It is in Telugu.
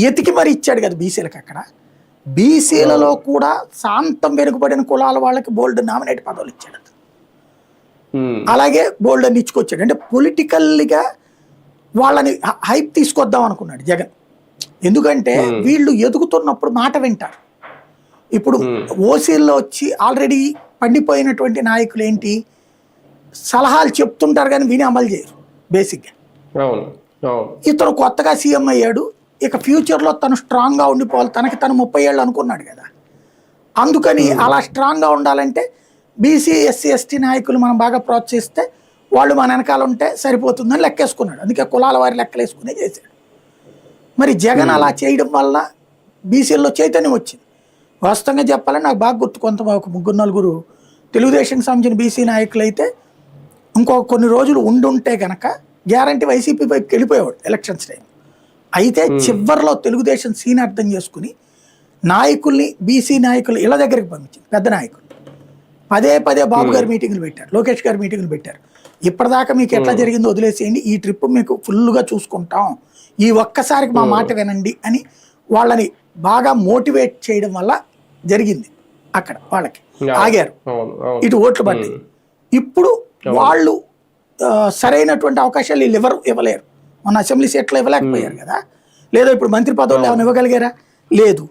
ఎతికి మరి ఇచ్చాడు కదా బీసీలకు. అక్కడ బీసీలలో కూడా శాంతం వెనుకబడిన కులాల వాళ్ళకి బోల్డ్ నామినేట్ పదవులు ఇచ్చాడు. అలాగే బోల్డ్ అని ఇచ్చుకొచ్చాడు. అంటే పొలిటికల్గా వాళ్ళని హైప్ తీసుకొద్దాం అనుకున్నాడు జగన్. ఎందుకంటే వీళ్ళు ఎదుగుతున్నప్పుడు మాట వింటారు. ఇప్పుడు ఓసీల్లో వచ్చి ఆల్రెడీ పండిపోయినటువంటి నాయకులు ఏంటి, సలహాలు చెప్తుంటారు కానీ విని అమలు చేయరు బేసిక్గా. ఇతను కొత్తగా సీఎం అయ్యాడు, ఇక ఫ్యూచర్లో తను స్ట్రాంగ్గా ఉండిపోవాలి, తనకి తను 30 ఏళ్ళు అనుకున్నాడు కదా. అందుకని అలా స్ట్రాంగ్గా ఉండాలంటే బీసీ ఎస్సీ ఎస్టీ నాయకులు మనం బాగా ప్రోత్సహిస్తే వాళ్ళు మన వెనకాల ఉంటే సరిపోతుందని లెక్కేసుకున్నాడు. అందుకే కులాల వారి లెక్కలు వేసుకునే చేశాడు. మరి జగన్ అలా చేయడం వల్ల బీసీల్లో చైతన్యం వచ్చింది. వాస్తవంగా చెప్పాలని నాకు బాగా గుర్తు, కొంత ఒక 3-4 తెలుగుదేశంకి సంబంధించిన బీసీ నాయకులు అయితే ఇంకో కొన్ని రోజులు ఉండుంటే కనుక గ్యారంటీ వైసీపీ వైపుకి వెళ్ళిపోయేవాడు ఎలక్షన్స్ టైం. అయితే చివరిలో తెలుగుదేశం సీన్ అర్థం చేసుకుని నాయకుల్ని, బీసీ నాయకులు ఇళ్ళ దగ్గరికి పంపించింది. పెద్ద నాయకులు పదే బాబు గారు మీటింగులు పెట్టారు, లోకేష్ గారు మీటింగులు పెట్టారు. ఇప్పటిదాకా మీకు ఎట్లా జరిగిందో వదిలేసేయండి, ఈ ట్రిప్ మీకు ఫుల్గా చూసుకుంటాం, ఈ ఒక్కసారికి మా మాట వినండి అని వాళ్ళని బాగా మోటివేట్ చేయడం వల్ల జరిగింది. అక్కడ వాళ్ళకి ఆగారు, ఇటు ఓట్లు పడ్డాయి. ఇప్పుడు వాళ్ళు సరైనటువంటి అవకాశాలు వీళ్ళు ఎవరు ఇవ్వలేరు. మన అసెంబ్లీ సీట్లు ఇవ్వలేకపోయారు కదా. లేదా ఇప్పుడు మంత్రి పదవులు ఏమైనా ఇవ్వగలిగారా? లేదు.